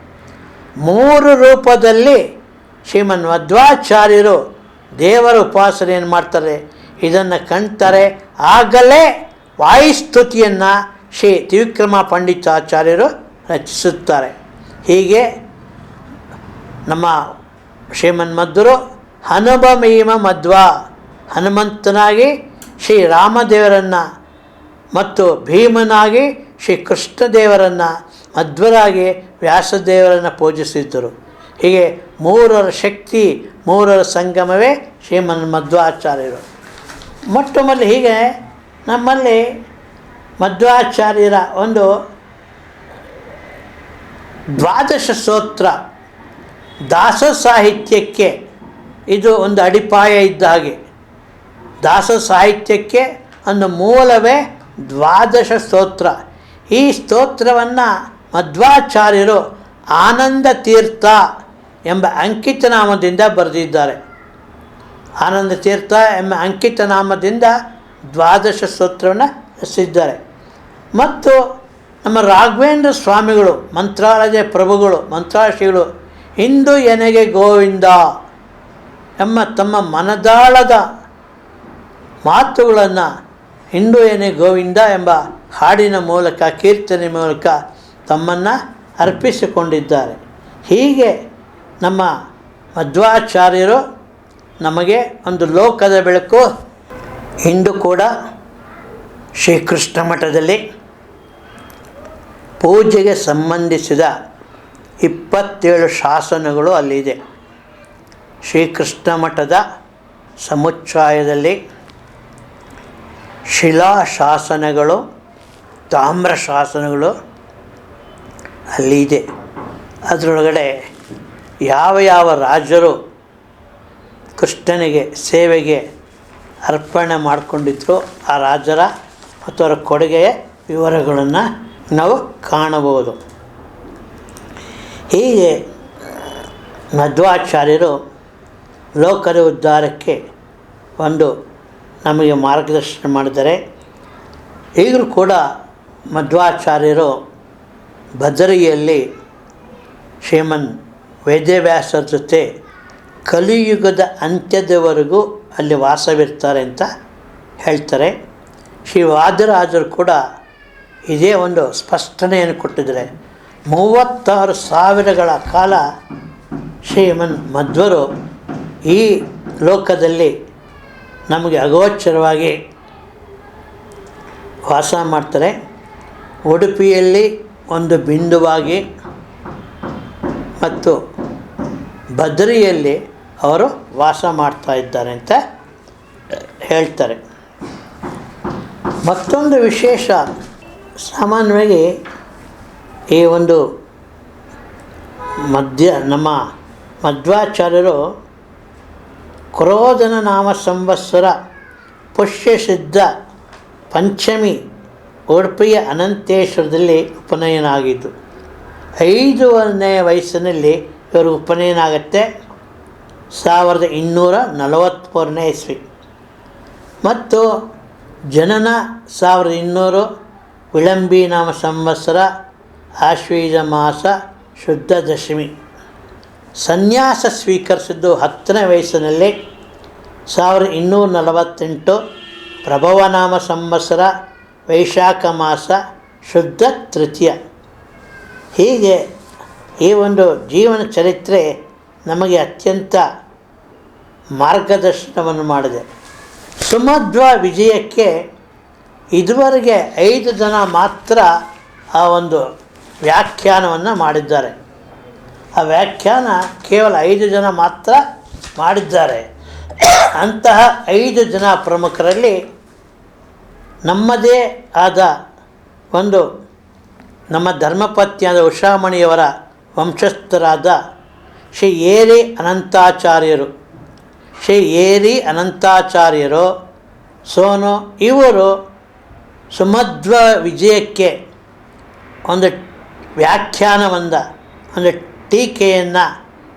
3 ರೂಪದಲ್ಲಿ ಶ್ರೀಮನ್ ಮಧ್ವಾಚಾರ್ಯರು ದೇವರ ಉಪಾಸನೆಯನ್ನು ಮಾಡ್ತಾರೆ. ಇದನ್ನು ಕಾಣ್ತಾರೆ. ಆಗಲೇ ವಾಯುಸ್ತುತಿಯನ್ನು ಶ್ರೀ ತ್ರಿವಿಕ್ರಮ ಪಂಡಿತಾಚಾರ್ಯರು ರಚಿಸುತ್ತಾರೆ. ಹೀಗೆ ನಮ್ಮ ಶ್ರೀಮನ್ಮಧ್ವರು ಹನುಮಮೀಮ ಮಧ್ವ, ಹನುಮಂತನಾಗಿ ಶ್ರೀರಾಮದೇವರನ್ನು ಮತ್ತು ಭೀಮನಾಗಿ ಶ್ರೀ ಕೃಷ್ಣದೇವರನ್ನು, ಮಧ್ವರಾಗಿ ವ್ಯಾಸದೇವರನ್ನು ಪೂಜಿಸಿದ್ದರು. ಹೀಗೆ 3ರ ಶಕ್ತಿ, 3ರ ಸಂಗಮವೇ ಶ್ರೀಮನ್ಮಧ್ವಾಚಾರ್ಯರು. ಮೊಟ್ಟಮೊದಲು ಹೀಗೆ ನಮ್ಮಲ್ಲಿ ಮಧ್ವಾಚಾರ್ಯರ ಒಂದು ದ್ವಾದಶ ಸ್ತೋತ್ರ ದಾಸ ಸಾಹಿತ್ಯಕ್ಕೆ ಇದು ಒಂದು ಅಡಿಪಾಯ ಇದ್ದ ಹಾಗೆ. ದಾಸ ಸಾಹಿತ್ಯಕ್ಕೆ ಒಂದು ಮೂಲವೇ ದ್ವಾದಶ ಸ್ತೋತ್ರ. ಈ ಸ್ತೋತ್ರವನ್ನು ಮಧ್ವಾಚಾರ್ಯರು ಆನಂದ ತೀರ್ಥ ಎಂಬ ಅಂಕಿತ ನಾಮದಿಂದ ಬರೆದಿದ್ದಾರೆ. ಆನಂದ ತೀರ್ಥ ಎಂಬ ಅಂಕಿತ ನಾಮದಿಂದ ದ್ವಾದಶ ಸ್ತೋತ್ರವನ್ನು ರಚಿಸಿದ್ದಾರೆ. ಮತ್ತು ನಮ್ಮ ರಾಘವೇಂದ್ರ ಸ್ವಾಮಿಗಳು, ಮಂತ್ರಾಲಯದ ಪ್ರಭುಗಳು, ಮಂತ್ರಾಲಯ ಶ್ರೀಗಳು ಇಂದು ಎನಗೆ ಗೋವಿಂದ ಎಂಬ ತಮ್ಮ ಮನದಾಳದ ಮಾತುಗಳನ್ನು ಇಂದು ಎನೆ ಗೋವಿಂದ ಎಂಬ ಹಾಡಿನ ಮೂಲಕ, ಕೀರ್ತನೆ ಮೂಲಕ ತಮ್ಮನ್ನು ಅರ್ಪಿಸಿಕೊಂಡಿದ್ದಾರೆ. ಹೀಗೆ ನಮ್ಮ ಮಧ್ವಾಚಾರ್ಯರು ನಮಗೆ ಒಂದು ಲೋಕದ ಬೆಳಕು. ಇಂದು ಕೂಡ ಶ್ರೀಕೃಷ್ಣ ಮಠದಲ್ಲಿ ಪೂಜೆಗೆ ಸಂಬಂಧಿಸಿದ 27 ಶಾಸನಗಳು ಅಲ್ಲಿದೆ. ಶ್ರೀಕೃಷ್ಣ ಮಠದ ಸಮುಚ್ಛಾಯದಲ್ಲಿ ಶಿಲಾಶಾಸನಗಳು, ತಾಮ್ರ ಶಾಸನಗಳು ಅಲ್ಲಿದೆ. ಅದರೊಳಗಡೆ ಯಾವ ಯಾವ ರಾಜರು ಕೃಷ್ಣನಿಗೆ ಸೇವೆಗೆ ಅರ್ಪಣೆ ಮಾಡಿಕೊಂಡಿದ್ರು ಆ ರಾಜರ ಮತ್ತು ಅವರ ಕೊಡುಗೆಯ ವಿವರಗಳನ್ನು ನಾವು ಕಾಣಬಹುದು. ಹೀಗೆ ಮಧ್ವಾಚಾರ್ಯರು ಲೋಕದ ಉದ್ಧಾರಕ್ಕೆ ಒಂದು ನಮಗೆ ಮಾರ್ಗದರ್ಶನ ಮಾಡಿದ್ದಾರೆ. ಈಗಲೂ ಕೂಡ ಮಧ್ವಾಚಾರ್ಯರು ಬದರಿಯಲ್ಲಿ ಶ್ರೀಮನ್ ವೇದವ್ಯಾಸರ ಜೊತೆ ಕಲಿಯುಗದ ಅಂತ್ಯದವರೆಗೂ ಅಲ್ಲಿ ವಾಸವಿರ್ತಾರೆ ಅಂತ ಹೇಳ್ತಾರೆ. ಶ್ರೀ ವಾದರಾಜರು ಕೂಡ ಇದೇ ಒಂದು ಸ್ಪಷ್ಟನೆಯನ್ನು ಕೊಟ್ಟಿದ್ದಾರೆ. 36,000 ಕಾಲ ಶ್ರೀಮನ್ ಮಧ್ವರು ಈ ಲೋಕದಲ್ಲಿ ನಮಗೆ ಅಗೋಚರವಾಗಿ ವಾಸ ಮಾಡ್ತಾರೆ. ಉಡುಪಿಯಲ್ಲಿ ಒಂದು ಬಿಂದುವಾಗಿ ಮತ್ತು ಬದರಿಯಲ್ಲಿ ಅವರು ವಾಸ ಮಾಡ್ತಾ ಇದ್ದಾರೆ ಅಂತ ಹೇಳ್ತಾರೆ. ಮತ್ತೊಂದು ವಿಶೇಷ, ಸಾಮಾನ್ಯವಾಗಿ ಈ ಒಂದು ನಮ್ಮ ಮಧ್ವಾಚಾರ್ಯರು ಕ್ರೋಧನ ನಾಮ ಸಂವತ್ಸರ ಪುಷ್ಯಸಿದ್ಧ ಪಂಚಮಿ ಉಡುಪಿಯ ಅನಂತೇಶ್ವರದಲ್ಲಿ ಉಪನಯನ ಆಗಿದ್ದು. 5ನೇ ವಯಸ್ಸಿನಲ್ಲಿ ಇವರು ಉಪನಯನ ಆಗುತ್ತೆ 1243ನೇ ಇಸ್ವಿ. ಮತ್ತು ಜನನ 1200 ವಿಳಂಬಿ ನಾಮ ಸಂವತ್ಸರ ಆಶ್ವೀಜ ಮಾಸ ಶುದ್ಧ ದಶಮಿ. ಸನ್ಯಾಸ ಸ್ವೀಕರಿಸಿದ್ದು 10ನೇ ವಯಸ್ಸಿನಲ್ಲಿ 1248 ಪ್ರಭವನಾಮ ಸಂವತ್ಸರ ವೈಶಾಖ ಮಾಸ ಶುದ್ಧ ತೃತೀಯ. ಹೀಗೆ ಈ ಒಂದು ಜೀವನ ಚರಿತ್ರೆ ನಮಗೆ ಅತ್ಯಂತ ಮಾರ್ಗದರ್ಶನವನ್ನು ಮಾಡಿದೆ. ಸುಮಧ್ವ ವಿಜಯಕ್ಕೆ ಇದುವರೆಗೆ 5 ಜನ ಮಾತ್ರ ಆ ಒಂದು ವ್ಯಾಖ್ಯಾನವನ್ನು ಮಾಡಿದ್ದಾರೆ. ಆ ವ್ಯಾಖ್ಯಾನ ಕೇವಲ 5 ಜನ ಮಾತ್ರ ಮಾಡಿದ್ದಾರೆ. ಅಂತಹ 5 ಜನ ಪ್ರಮುಖರಲ್ಲಿ ನಮ್ಮದೇ ಆದ ಒಂದು ನಮ್ಮ ಧರ್ಮಪತ್ನಿಯಾದ ಉಷಾಮಣಿಯವರ ವಂಶಸ್ಥರಾದ ಶ್ರೀ ಏರಿ ಅನಂತಾಚಾರ್ಯರು ಸೋನು ಇವರು ಸುಮಧ್ವ ವಿಜಯಕ್ಕೆ ಒಂದು ವ್ಯಾಖ್ಯಾನವನ್ನು, ಒಂದು ಟೀಕೆಯನ್ನು,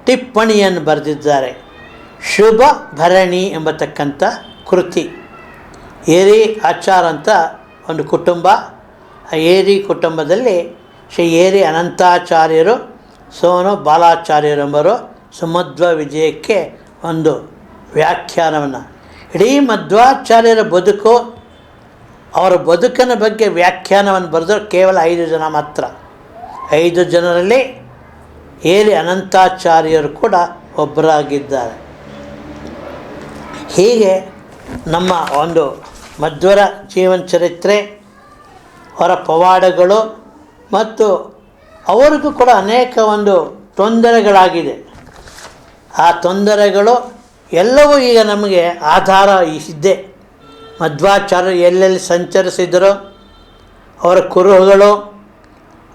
ಟಿಪ್ಪಣಿಯನ್ನು ಬರೆದಿದ್ದಾರೆ. ಶುಭ ಭರಣಿ ಎಂಬತಕ್ಕಂಥ ಕೃತಿ. ಏರಿ ಆಚಾರ ಅಂತ ಒಂದು ಕುಟುಂಬ. ಆ ಏರಿ ಕುಟುಂಬದಲ್ಲಿ ಶ್ರೀ ಏರಿ ಅನಂತಾಚಾರ್ಯರು ಸೋನು ಬಾಲಾಚಾರ್ಯರು ಎಂಬರು ಸುಮಧ್ವ ವಿಜಯಕ್ಕೆ ಒಂದು ವ್ಯಾಖ್ಯಾನವನ್ನು, ಇಡೀ ಮಧ್ವಾಚಾರ್ಯರ ಬದುಕು, ಅವರ ಬದುಕಿನ ಬಗ್ಗೆ ವ್ಯಾಖ್ಯಾನವನ್ನು ಬರೆದರು ಕೇವಲ 5 ಜನ ಮಾತ್ರ. 5 ಜನರಲ್ಲಿ ಏರಿ ಅನಂತಾಚಾರ್ಯರು ಕೂಡ ಒಬ್ಬರಾಗಿದ್ದಾರೆ. ಹೀಗೆ ನಮ್ಮ ಒಂದು ಮಧ್ವರ ಜೀವನ ಚರಿತ್ರೆ, ಅವರ ಪವಾಡಗಳು ಮತ್ತು ಅವರಿಗೂ ಕೂಡ ಅನೇಕ ಒಂದು ತೊಂದರೆಗಳಾಗಿದೆ. ಆ ತೊಂದರೆಗಳು ಎಲ್ಲವೂ ಈಗ ನಮಗೆ ಆಧಾರ ಇದ್ದೇ. ಮಧ್ವಾಚಾರ್ಯರು ಎಲ್ಲೆಲ್ಲಿ ಸಂಚರಿಸಿದರೋ, ಅವರ ಕುರುಹುಗಳು,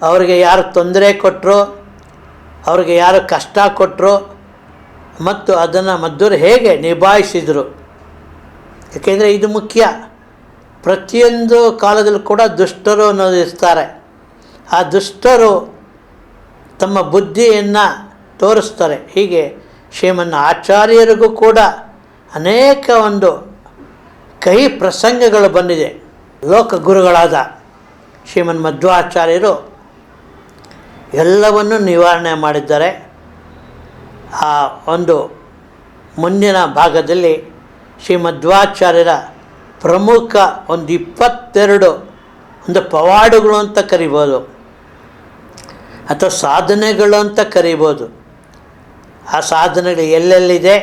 ಅವರಿಗೆ ಯಾರು ತೊಂದರೆ ಕೊಟ್ಟರು, ಅವ್ರಿಗೆ ಯಾರು ಕಷ್ಟ ಕೊಟ್ಟರು ಮತ್ತು ಅದನ್ನು ಮಧ್ವರು ಹೇಗೆ ನಿಭಾಯಿಸಿದರು. ಏಕೆಂದರೆ ಇದು ಮುಖ್ಯ. ಪ್ರತಿಯೊಂದು ಕಾಲದಲ್ಲೂ ಕೂಡ ದುಷ್ಟರು ಅನ್ನೋದು ಇರ್ತಾರೆ. ಆ ದುಷ್ಟರು ತಮ್ಮ ಬುದ್ಧಿಯನ್ನು ತೋರಿಸ್ತಾರೆ. ಹೀಗೆ ಶ್ರೀಮನ್ ಆಚಾರ್ಯರಿಗೂ ಕೂಡ ಅನೇಕ ಒಂದು ಕಹಿ ಪ್ರಸಂಗಗಳು ಬಂದಿದೆ. ಲೋಕಗುರುಗಳಾದ ಶ್ರೀಮನ್ ಮಧ್ವಾಚಾರ್ಯರು ಎಲ್ಲವನ್ನೂ ನಿವಾರಣೆ ಮಾಡಿದ್ದಾರೆ. ಆ ಒಂದು ಮುಂದಿನ ಭಾಗದಲ್ಲಿ ಶ್ರೀ ಮಧ್ವಾಚಾರ್ಯರ ಪ್ರಮುಖ ಒಂದು 22 ಒಂದು ಪವಾಡಗಳು ಅಂತ ಕರಿಬೋದು, ಅಥವಾ ಸಾಧನೆಗಳು ಅಂತ ಕರಿಬೋದು. ಆ ಸಾಧನೆಗಳು ಎಲ್ಲೆಲ್ಲಿದೆ,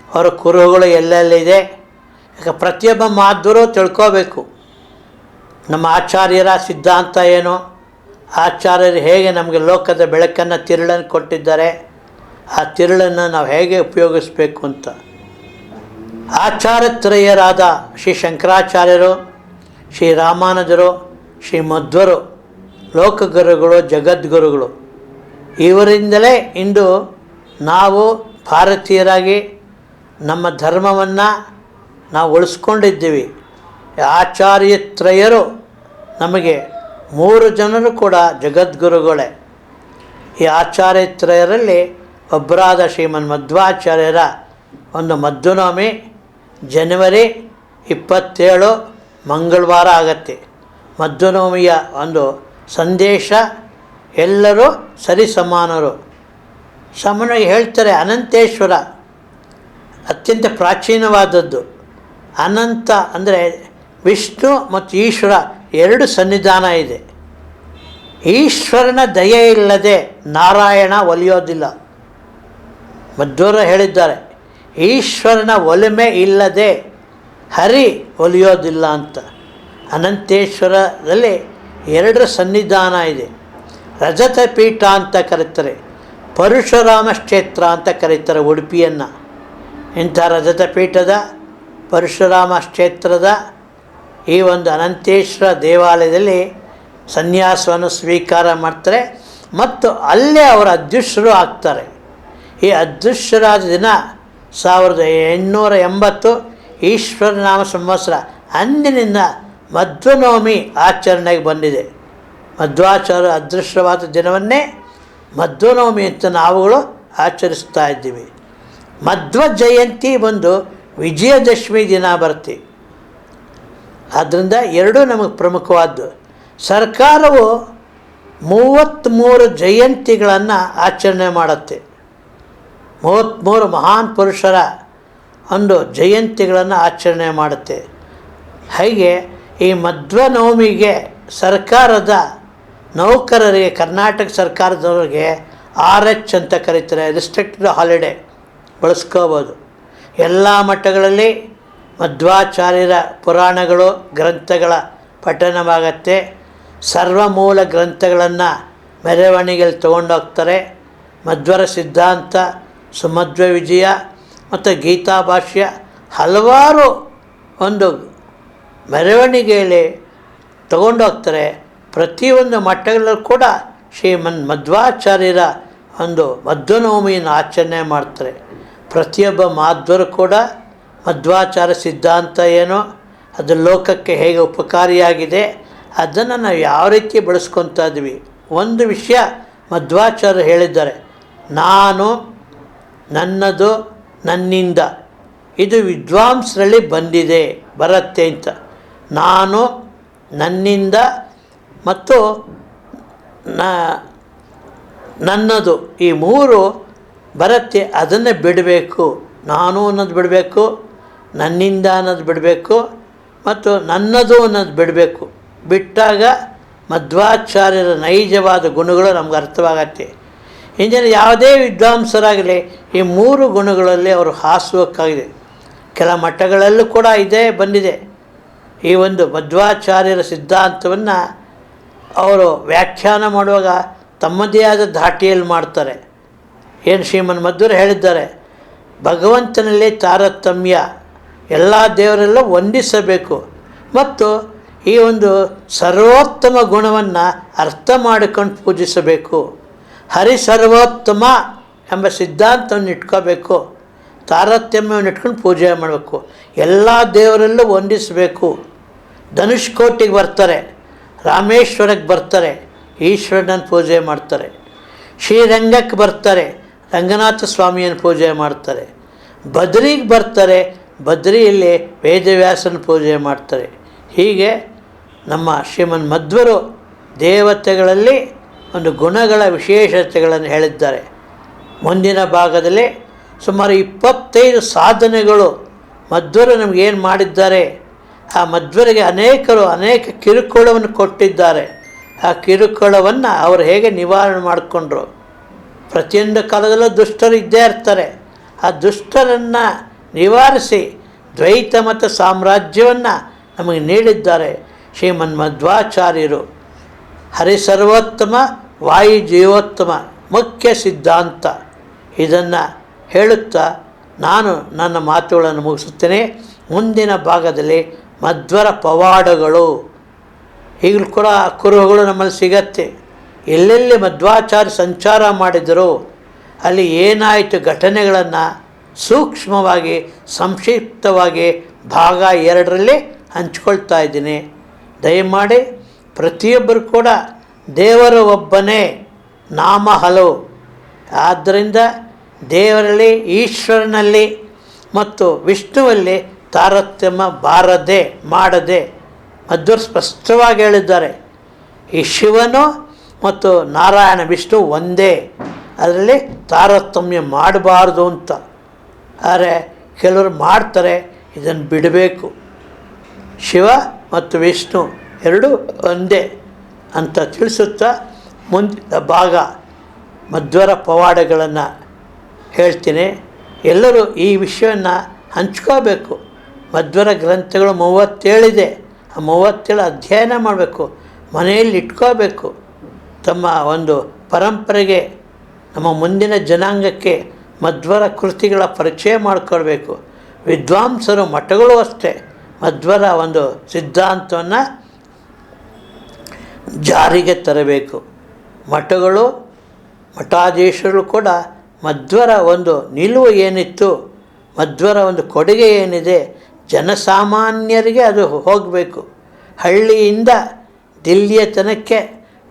ಅವರ ಕುರುಹುಗಳು ಎಲ್ಲೆಲ್ಲಿದೆ. ಯಾಕೆ ಪ್ರತಿಯೊಬ್ಬ ಮಾಧ್ವರು ತಿಳ್ಕೋಬೇಕು ನಮ್ಮ ಆಚಾರ್ಯರ ಸಿದ್ಧಾಂತ ಏನು, ಆಚಾರ್ಯರು ಹೇಗೆ ನಮಗೆ ಲೋಕದ ಬೆಳಕನ್ನು, ತಿರುಳನ್ನು ಕೊಟ್ಟಿದ್ದಾರೆ, ಆ ತಿರುಳನ್ನು ನಾವು ಹೇಗೆ ಉಪಯೋಗಿಸ್ಬೇಕು ಅಂತ. ಆಚಾರ್ಯತ್ರಯರಾದ ಶ್ರೀ ಶಂಕರಾಚಾರ್ಯರು, ಶ್ರೀ ರಾಮಾನುಜರು, ಶ್ರೀ ಮಧ್ವರು ಲೋಕಗುರುಗಳು, ಜಗದ್ಗುರುಗಳು. ಇವರಿಂದಲೇ ಇಂದು ನಾವು ಭಾರತೀಯರಾಗಿ ನಮ್ಮ ಧರ್ಮವನ್ನು ನಾವು ಉಳಿಸ್ಕೊಂಡಿದ್ದೀವಿ. ಆಚಾರ್ಯತ್ರಯರು ನಮಗೆ 3 ಜನರು ಕೂಡ ಜಗದ್ಗುರುಗಳೇ. ಈ ಆಚಾರ್ಯತ್ರಯರಲ್ಲಿ ಒಬ್ಬರಾದ ಶ್ರೀಮನ್ ಮಧ್ವಾಚಾರ್ಯರ ಒಂದು ಮಧ್ವನವಮಿ ಜನವರಿ 27 ಮಂಗಳವಾರ ಆಗತ್ತೆ. ಮಧ್ವನವಮಿಯ ಒಂದು ಸಂದೇಶ ಎಲ್ಲರೂ ಸರಿ ಸಮಾನರು. ಸಾಮಾನ್ಯವಾಗಿ ಹೇಳ್ತಾರೆ ಅನಂತೇಶ್ವರ ಅತ್ಯಂತ ಪ್ರಾಚೀನವಾದದ್ದು. ಅನಂತ ಅಂದರೆ ವಿಷ್ಣು ಮತ್ತು ಈಶ್ವರ 2 ಸನ್ನಿಧಾನ ಇದೆ. ಈಶ್ವರನ ದಯೆ ಇಲ್ಲದೆ ನಾರಾಯಣ ಒಲಿಯೋದಿಲ್ಲ. ಮಧ್ವರು ಹೇಳಿದ್ದಾರೆ, ಈಶ್ವರನ ಒಲಿಮೆ ಇಲ್ಲದೆ ಹರಿ ಒಲಿಯೋದಿಲ್ಲ ಅಂತ. ಅನಂತೇಶ್ವರದಲ್ಲಿ 2 ಸನ್ನಿಧಾನ ಇದೆ. ರಜತ ಪೀಠ ಅಂತ ಕರೀತಾರೆ, ಪರಶುರಾಮ ಕ್ಷೇತ್ರ ಅಂತ ಕರೀತಾರೆ ಉಡುಪಿಯನ್ನು. ಇಂಥ ರಜತ ಪೀಠದ, ಪರಶುರಾಮ ಕ್ಷೇತ್ರದ ಈ ಒಂದು ಅನಂತೇಶ್ವರ ದೇವಾಲಯದಲ್ಲಿ ಸನ್ಯಾಸವನ್ನು ಸ್ವೀಕಾರ ಮಾಡ್ತಾರೆ ಮತ್ತು ಅಲ್ಲೇ ಅವರ ಅಧ್ಯಕ್ಷರು ಆಗ್ತಾರೆ. ಈ ಅಧ್ಯಕ್ಷರಾದ ದಿನ 1880 ಈಶ್ವರನಾಮ ಸಂವತ್ಸರ, ಅಂದಿನಿಂದ ಮಧ್ವನವಮಿ ಆಚರಣೆಗೆ ಬಂದಿದೆ. ಮಧ್ವಾಚಾರ್ಯ ಅದೃಷ್ಟವಾದ ದಿನವನ್ನೇ ಮಧ್ವನವಮಿ ಅಂತ ನಾವುಗಳು ಆಚರಿಸ್ತಾ ಇದ್ದೀವಿ. ಮಧ್ವ ಜಯಂತಿ ಬಂದು ವಿಜಯದಶಮಿ ದಿನ ಬರುತ್ತೆ. ಆದ್ದರಿಂದ ಎರಡೂ ನಮಗೆ ಪ್ರಮುಖವಾದ್ದು. ಸರ್ಕಾರವು 33 ಜಯಂತಿಗಳನ್ನು ಆಚರಣೆ ಮಾಡುತ್ತೆ. 33 ಮಹಾನ್ ಪುರುಷರ ಒಂದು ಜಯಂತಿಗಳನ್ನು ಆಚರಣೆ ಮಾಡುತ್ತೆ. ಹಾಗೆ ಈ ಮಧ್ವನವಮಿಗೆ ಸರ್ಕಾರದ ನೌಕರರಿಗೆ, ಕರ್ನಾಟಕ ಸರ್ಕಾರದವರಿಗೆ RH ಅಂತ ಕರೀತಾರೆ, ರಿಸ್ಟ್ರಿಕ್ಟೆಡ್ ಹಾಲಿಡೇ ಬಳಸ್ಕೋಬೋದು. ಎಲ್ಲ ಮಟ್ಟಗಳಲ್ಲಿ ಮಧ್ವಾಚಾರ್ಯರ ಪುರಾಣಗಳು, ಗ್ರಂಥಗಳ ಪಠಣವಾಗತ್ತೆ. ಸರ್ವಮೂಲ ಗ್ರಂಥಗಳನ್ನು ಮೆರವಣಿಗೆಯಲ್ಲಿ ತೊಗೊಂಡೋಗ್ತಾರೆ. ಮಧ್ವರ ಸಿದ್ಧಾಂತ, ಸುಮಧ್ವ ವಿಜಯ ಮತ್ತು ಗೀತಾ ಭಾಷ್ಯ ಹಲವಾರು ಒಂದು ಮೆರವಣಿಗೆಯಲ್ಲಿ ತಗೊಂಡೋಗ್ತಾರೆ. ಪ್ರತಿಯೊಂದು ಮಟ್ಟಗಳಲ್ಲೂ ಕೂಡ ಮಧ್ವಾಚಾರ್ಯರ ಒಂದು ಮಧ್ವನವಮಿಯನ್ನು ಆಚರಣೆ ಮಾಡ್ತಾರೆ. ಪ್ರತಿಯೊಬ್ಬ ಮಾಧ್ವರು ಕೂಡ ಮಧ್ವಾಚಾರ್ಯ ಸಿದ್ಧಾಂತ ಏನೋ, ಅದು ಲೋಕಕ್ಕೆ ಹೇಗೆ ಉಪಕಾರಿಯಾಗಿದೆ, ಅದನ್ನು ನಾವು ಯಾವ ರೀತಿ ಬಳಸ್ಕೊತಾ ಇದ್ವಿ. ಒಂದು ವಿಷಯ ಮಧ್ವಾಚಾರ್ಯರು ಹೇಳಿದ್ದಾರೆ, ನಾನು, ನನ್ನದು, ನನ್ನಿಂದ. ಇದು ವಿದ್ವಾಂಸರಲ್ಲಿ ಬರುತ್ತೆ ಅಂತ. ನಾನು, ನನ್ನಿಂದ ಮತ್ತು ನನ್ನದು, ಈ ಮೂರು ಬರುತ್ತೆ. ಅದನ್ನೇ ಬಿಡಬೇಕು. ನಾನು ಅನ್ನೋದು ಬಿಡಬೇಕು, ನನ್ನಿಂದ ಅನ್ನೋದು ಬಿಡಬೇಕು ಮತ್ತು ನನ್ನದು ಅನ್ನೋದು ಬಿಡಬೇಕು. ಬಿಟ್ಟಾಗ ಮಧ್ವಾಚಾರ್ಯರ ನೈಜವಾದ ಗುಣಗಳು ನಮ್ಗೆ ಅರ್ಥವಾಗತ್ತೆ. ಇಂದಿನ ಯಾವುದೇ ವಿದ್ವಾಂಸರಾಗಲಿ ಈ 3 ಗುಣಗಳಲ್ಲಿ ಅವರು ಹಾಸುವಕ್ಕಾಗಿದೆ. ಕೆಲ ಮಟ್ಟಗಳಲ್ಲೂ ಕೂಡ ಇದೇ ಬಂದಿದೆ. ಈ ಒಂದು ಮಧ್ವಾಚಾರ್ಯರ ಸಿದ್ಧಾಂತವನ್ನು ಅವರು ವ್ಯಾಖ್ಯಾನ ಮಾಡುವಾಗ ತಮ್ಮದೇ ಆದ ಧಾಟಿಯಲ್ಲಿ ಮಾಡ್ತಾರೆ. ಏನು ಶ್ರೀಮನ್ ಮಧ್ವರು ಹೇಳಿದ್ದಾರೆ, ಭಗವಂತನಲ್ಲೇ ತಾರತಮ್ಯ, ಎಲ್ಲ ದೇವರೆಲ್ಲ ವಂದಿಸಬೇಕು ಮತ್ತು ಈ ಒಂದು ಸರ್ವೋತ್ತಮ ಗುಣವನ್ನು ಅರ್ಥ ಮಾಡಿಕೊಂಡು ಪೂಜಿಸಬೇಕು. ಹರಿ ಸರ್ವೋತ್ತಮ ಎಂಬ ಸಿದ್ಧಾಂತವನ್ನು ಇಟ್ಕೋಬೇಕು. ತಾರತಮ್ಯವನ್ನು ಇಟ್ಕೊಂಡು ಪೂಜೆ ಮಾಡಬೇಕು. ಎಲ್ಲ ದೇವರಲ್ಲೂ ವಂದಿಸಬೇಕು. ಧನುಷ್ಕೋಟಿಗೆ ಬರ್ತಾರೆ, ರಾಮೇಶ್ವರಕ್ಕೆ ಬರ್ತಾರೆ, ಈಶ್ವರನನ್ನು ಪೂಜೆ ಮಾಡ್ತಾರೆ. ಶ್ರೀರಂಗಕ್ಕೆ ಬರ್ತಾರೆ, ರಂಗನಾಥ ಸ್ವಾಮಿಯನ್ನು ಪೂಜೆ ಮಾಡ್ತಾರೆ. ಬದ್ರಿಗೆ ಬರ್ತಾರೆ, ಬದ್ರಿಯಲ್ಲಿ ವೇದವ್ಯಾಸನ ಪೂಜೆ ಮಾಡ್ತಾರೆ. ಹೀಗೆ ನಮ್ಮ ಶ್ರೀಮನ್ ಮಧ್ವರು ದೇವತೆಗಳಲ್ಲಿ ಒಂದು ಗುಣಗಳ ವಿಶೇಷತೆಗಳನ್ನು ಹೇಳಿದ್ದಾರೆ. ಮುಂದಿನ ಭಾಗದಲ್ಲಿ ಸುಮಾರು 25 ಸಾಧನೆಗಳು ಮಧ್ವರು ನಮಗೇನು ಮಾಡಿದ್ದಾರೆ. ಆ ಮಧ್ವರಿಗೆ ಅನೇಕ ಕಿರುಕುಳವನ್ನು ಕೊಟ್ಟಿದ್ದಾರೆ. ಆ ಕಿರುಕುಳವನ್ನು ಅವರು ಹೇಗೆ ನಿವಾರಣೆ ಮಾಡಿಕೊಂಡ್ರು. ಪ್ರತಿಯೊಂದು ಕಾಲದಲ್ಲೂ ದುಷ್ಟರು ಇದ್ದೇ ಇರ್ತಾರೆ. ಆ ದುಷ್ಟರನ್ನು ನಿವಾರಿಸಿ ದ್ವೈತ ಮತ್ತು ಸಾಮ್ರಾಜ್ಯವನ್ನು ನಮಗೆ ನೀಡಿದ್ದಾರೆ ಶ್ರೀಮನ್ ಮಧ್ವಾಚಾರ್ಯರು. ಹರಿಸರ್ವೋತ್ತಮ, ವಾಯು ಜೀವೋತ್ತಮ ಮುಖ್ಯ ಸಿದ್ಧಾಂತ. ಇದನ್ನು ಹೇಳುತ್ತಾ ನಾನು ನನ್ನ ಮಾತುಗಳನ್ನು ಮುಗಿಸುತ್ತೇನೆ. ಮುಂದಿನ ಭಾಗದಲ್ಲಿ ಮಧ್ವರ ಪವಾಡಗಳು, ಈಗಲೂ ಕೂಡ ಕುರುಹುಗಳು ನಮ್ಮಲ್ಲಿ ಸಿಗತ್ತೆ. ಎಲ್ಲೆಲ್ಲಿ ಮಧ್ವಾಚಾರ್ಯ ಸಂಚಾರ ಮಾಡಿದರು, ಅಲ್ಲಿ ಏನಾಯಿತು ಘಟನೆಗಳನ್ನು ಸೂಕ್ಷ್ಮವಾಗಿ ಸಂಕ್ಷಿಪ್ತವಾಗಿ ಭಾಗ 2ರಲ್ಲಿ ಹಂಚ್ಕೊಳ್ತಾ ಇದ್ದೀನಿ. ದಯಮಾಡಿ ಪ್ರತಿಯೊಬ್ಬರು ಕೂಡ ದೇವರು ಒಬ್ಬನೇ, ನಾಮ ಹಲವು. ಆದ್ದರಿಂದ ದೇವರಲ್ಲಿ, ಈಶ್ವರನಲ್ಲಿ ಮತ್ತು ವಿಷ್ಣುವಲ್ಲಿ ತಾರತಮ್ಯ ಮಾಡದೆ ಮಧ್ವರು ಸ್ಪಷ್ಟವಾಗಿ ಹೇಳಿದ್ದಾರೆ. ಈ ಶಿವನು ಮತ್ತು ನಾರಾಯಣ ವಿಷ್ಣು ಒಂದೇ, ಅದರಲ್ಲಿ ತಾರತಮ್ಯ ಮಾಡಬಾರ್ದು ಅಂತ. ಆದರೆ ಕೆಲವರು ಮಾಡ್ತಾರೆ, ಇದನ್ನು ಬಿಡಬೇಕು. ಶಿವ ಮತ್ತು ವಿಷ್ಣು ಎರಡೂ ಒಂದೇ ಅಂತ ತಿಳಿಸುತ್ತಾ ಮುಂದಿನ ಭಾಗ ಮಧ್ವರ ಪವಾಡಗಳನ್ನು ಹೇಳ್ತೀನಿ. ಎಲ್ಲರೂ ಈ ವಿಷಯವನ್ನು ಹಂಚ್ಕೋಬೇಕು. ಮಧ್ವರ ಗ್ರಂಥಗಳು 37 ಇದೆ. ಆ 37 ಅಧ್ಯಯನ ಮಾಡಬೇಕು, ಮನೆಯಲ್ಲಿ ಇಟ್ಕೋಬೇಕು. ತಮ್ಮ ಒಂದು ಪರಂಪರೆಗೆ, ನಮ್ಮ ಮುಂದಿನ ಜನಾಂಗಕ್ಕೆ ಮಧ್ವರ ಕೃತಿಗಳ ಪರಿಚಯ ಮಾಡಿಕೊಳ್ಬೇಕು. ವಿದ್ವಾಂಸರು, ಮಠಗಳು ಅಷ್ಟೇ ಮಧ್ವರ ಒಂದು ಸಿದ್ಧಾಂತವನ್ನು ಜಾರಿಗೆ ತರಬೇಕು. ಮಠಗಳು, ಮಠಾಧೀಶರು ಕೂಡ ಮಧ್ವರ ಒಂದು ನಿಲುವು ಏನಿತ್ತು, ಮಧ್ವರ ಒಂದು ಕೊಡುಗೆ ಏನಿದೆ, ಜನಸಾಮಾನ್ಯರಿಗೆ ಅದು ಹೋಗಬೇಕು. ಹಳ್ಳಿಯಿಂದ ದಿಲ್ಲಿಯ ತನಕ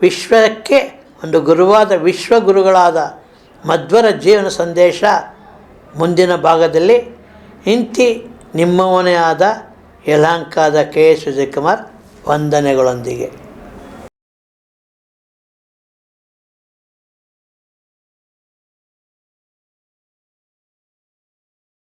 ವಿಶ್ವಕ್ಕೆ ಒಂದು ಗುರುವಾದ ವಿಶ್ವಗುರುಗಳಾದ ಮಧ್ವರ ಜೀವನ ಸಂದೇಶ ಮುಂದಿನ ಭಾಗದಲ್ಲಿ ಇಂತಿ ನಿಮ್ಮವನೇ ಆದ ಯಲಹಂಕದ ಕೆ ಎಸ್ ವಿಜಯಕುಮಾರ್ ವಂದನೆಗಳೊಂದಿಗೆ.